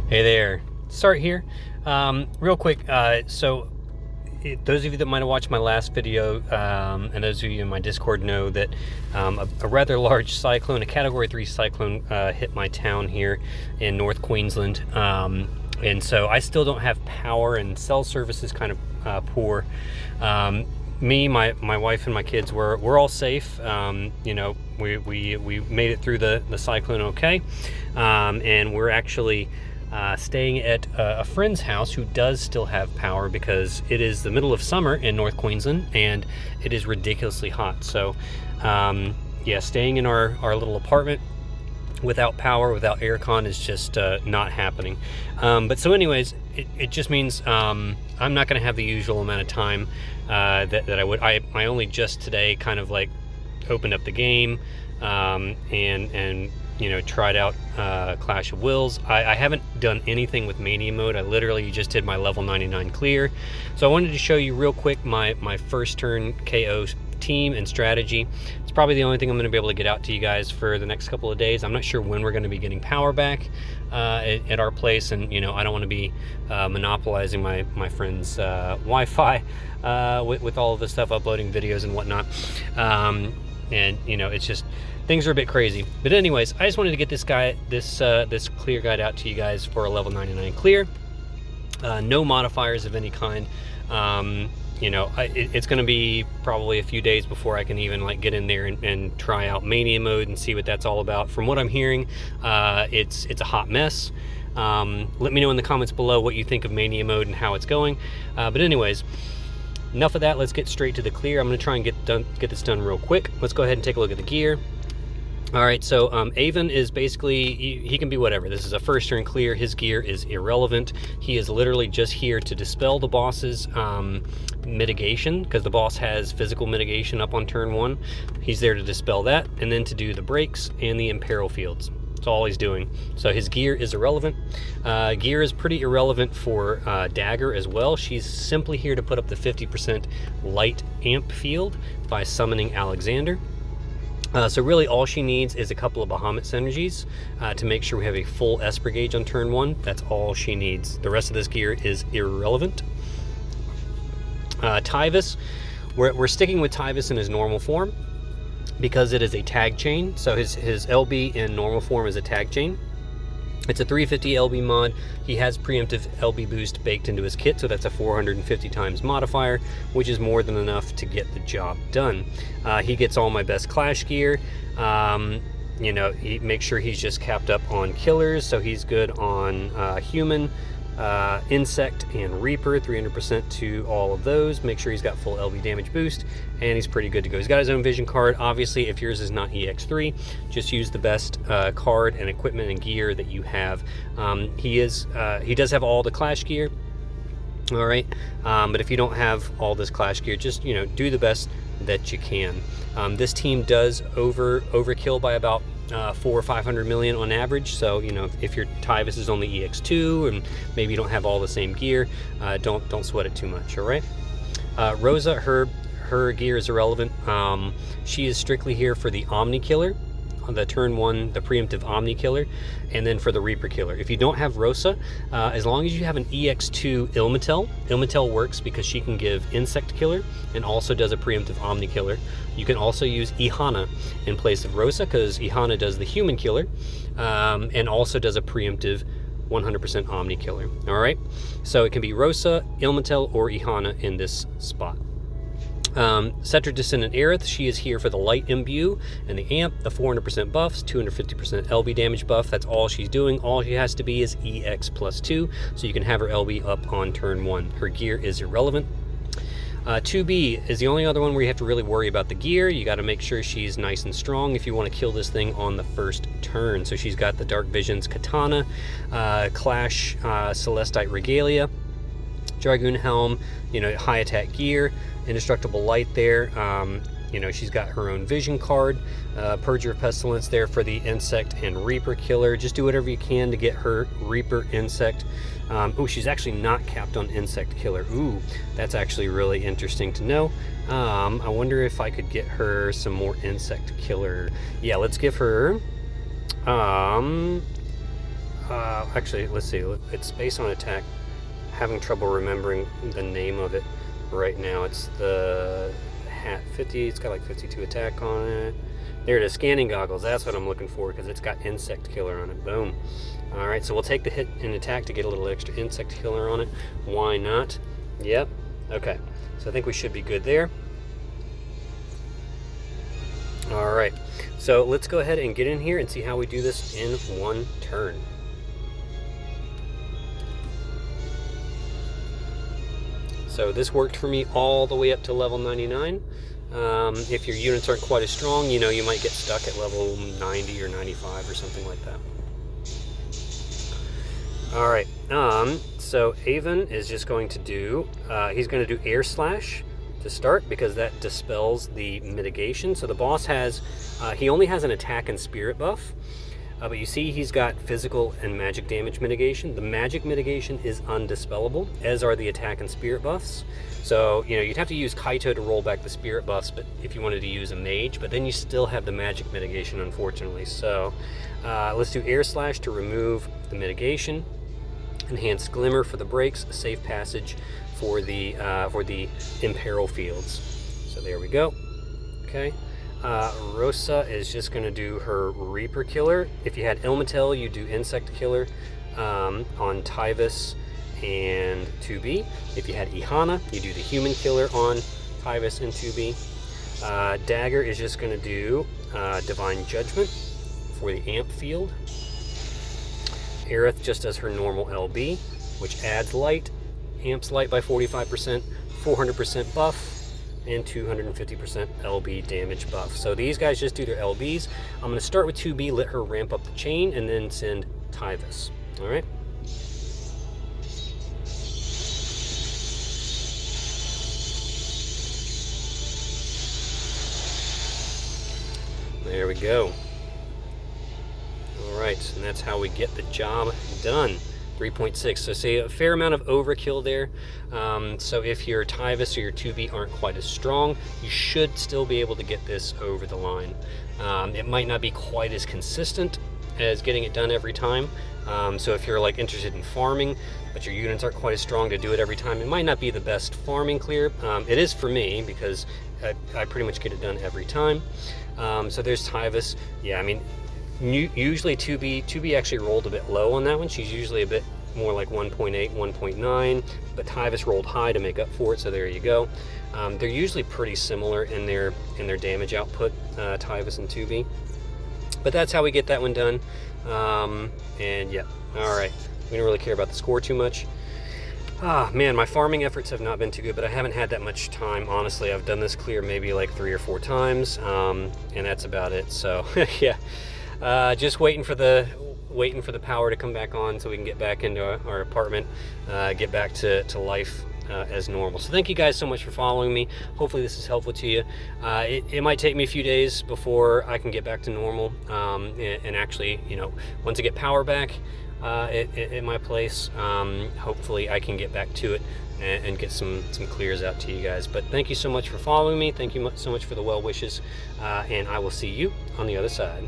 Hey there, Start here. Real quick, those of you that might have watched my last video, and those of you in my Discord know that a rather large cyclone, a Category 3 cyclone, hit my town here in North Queensland. And so I still don't have power, and cell service is kind of poor. Me, my wife, and my kids we're all safe. You know, we made it through the cyclone okay, and we're actually staying at a friend's house who does still have power, because it is the middle of summer in North Queensland and it is ridiculously hot. So yeah, staying in our little apartment without power, without aircon, is just not happening. But so anyways, it just means I'm not going to have the usual amount of time that I would. I only just today kind of like opened up the game and you know, tried out Clash of Wills. I haven't done anything with Mania mode. I literally just did my level 99 clear. So I wanted to show you real quick my first turn KO team and strategy. It's probably the only thing I'm going to be able to get out to you guys for the next couple of days. I'm not sure when we're going to be getting power back at our place, and you know, I don't want to be monopolizing my friend's Wi-Fi with all of this stuff, uploading videos and whatnot. And you know, it's just, things are a bit crazy. But anyways, I just wanted to get this clear guide out to you guys for a level 99 clear. No modifiers of any kind. You know, it's going to be probably a few days before I can even like get in there and try out Mania mode and see what that's all about. From what I'm hearing, it's a hot mess. Let me know in the comments below what you think of Mania mode and how it's going. But anyways, enough of that. Let's get straight to the clear. I'm going to try and get this done real quick. Let's go ahead and take a look at the gear. All right, so Avon is basically, he can be whatever. This is a first turn clear. His gear is irrelevant. He is literally just here to dispel the boss's mitigation, because the boss has physical mitigation up on turn 1. He's there to dispel that, and then to do the breaks and the imperil fields. That's all he's doing. So his gear is irrelevant. Gear is pretty irrelevant for Dagger as well. She's simply here to put up the 50% light amp field by summoning Alexander. So really all she needs is a couple of Bahamut synergies to make sure we have a full Esper gauge on turn 1. That's all she needs. The rest of this gear is irrelevant. Tyvis, we're sticking with Tyvis in his normal form because it is a tag chain. So his LB in normal form is a tag chain. It's a 350 LB mod. He has preemptive LB boost baked into his kit, so that's a 450 times modifier, which is more than enough to get the job done. He gets all my best Clash gear. You know, he makes sure he's just capped up on killers, so he's good on human, insect, and reaper, 300% to all of those. Make sure he's got full LB damage boost, and he's pretty good to go. He's got his own vision card. Obviously, if yours is not EX3, just use the best card and equipment and gear that you have. He does have all the Clash gear. All right, but if you don't have all this Clash gear, just, you know, do the best that you can. This team does overkill by about 400 or 500 million on average. So, you know, if your Tyvis is only EX2 and maybe you don't have all the same gear, don't sweat it too much. All right. Rosa, her gear is irrelevant. She is strictly here for the Omni Killer, the turn 1, the preemptive Omni Killer, and then for the Reaper Killer. If you don't have Rosa, as long as you have an EX2 Ilmatel works, because she can give Insect Killer and also does a preemptive Omni Killer. You can also use Ihana in place of Rosa, because Ihana does the Human Killer and also does a preemptive 100% Omni Killer. All right, so it can be Rosa, Ilmatel, or Ihana in this spot. Cetra Descendant Aerith, she is here for the light imbue and the amp, the 400% buffs, 250% LB damage buff. That's all she's doing. All she has to be is EX +2, so you can have her LB up on turn 1. Her gear is irrelevant. 2B is the only other one where you have to really worry about the gear. You got to make sure she's nice and strong if you want to kill this thing on the first turn. So she's got the Dark Visions Katana, Clash Celestite Regalia, Dragoon Helm, you know, high attack gear, indestructible light there. You know, she's got her own vision card, Purger of Pestilence there for the Insect and Reaper Killer. Just do whatever you can to get her Reaper, Insect. Oh, she's actually not capped on Insect Killer. Ooh, that's actually really interesting to know. I wonder if I could get her some more Insect Killer. Yeah, let's give her Actually, let's see. It's based on attack. Having trouble remembering the name of it right now. It's the hat 50. It's got like 52 attack on it. There it is. Scanning goggles. That's what I'm looking for because it's got insect killer on it. Boom. All right. So we'll take the hit and attack to get a little extra insect killer on it. Why not? Yep. Okay. So I think we should be good there. All right. So let's go ahead and get in here and see how we do this in one turn. So this worked for me all the way up to level 99. If your units aren't quite as strong, you know, you might get stuck at level 90 or 95 or something like that. All right, so Avon is just going to do, he's going to do Air Slash to start because that dispels the mitigation. So the boss has, he only has an attack and spirit buff. But you see he's got physical and magic damage mitigation. The magic mitigation is undispellable, as are the attack and spirit buffs. So, you know, you'd have to use Kaito to roll back the spirit buffs, but if you wanted to use a mage, but then you still have the magic mitigation, unfortunately. So let's do Air Slash to remove the mitigation. Enhanced Glimmer for the breaks, safe passage for the imperil fields. So there we go. Okay. Rosa is just going to do her Reaper Killer. If you had Ilmatel, you do Insect Killer on Tyvis and 2B. If you had Ihana, you do the Human Killer on Tyvis and 2B. Dagger is just going to do Divine Judgment for the Amp field. Aerith just does her normal LB, which adds light, amps light by 45%, 400% buff, and 250% LB damage buff. So these guys just do their LBs. I'm going to start with 2B, let her ramp up the chain, and then send Tyvis. All right. There we go. All right, and that's how we get the job done. 3.6, so see a fair amount of overkill there. So if your Tyvis or your 2B aren't quite as strong, you should still be able to get this over the line. It might not be quite as consistent as getting it done every time. So if you're like interested in farming, but your units aren't quite as strong to do it every time, it might not be the best farming clear. It is for me because I pretty much get it done every time. So there's Tyvis. Yeah, I mean, usually 2B actually rolled a bit low on that one. She's usually a bit more like 1.8, 1.9, but Tyvis rolled high to make up for it, so there you go. They're usually pretty similar in their damage output, Tyvis and 2B. But that's how we get that one done. And yeah, all right. We don't really care about the score too much. Ah, man, my farming efforts have not been too good, but I haven't had that much time, honestly. I've done this clear maybe like 3 or 4 times, and that's about it. So yeah. Just waiting for the power to come back on so we can get back into our apartment, get back to life as normal. So thank you guys so much for following me. Hopefully this is helpful to you. It might take me a few days before I can get back to normal, and actually, you know, once I get power back at my place, hopefully I can get back to it and get some clears out to you guys. But thank you so much for following me. Thank you so much for the well wishes, and I will see you on the other side.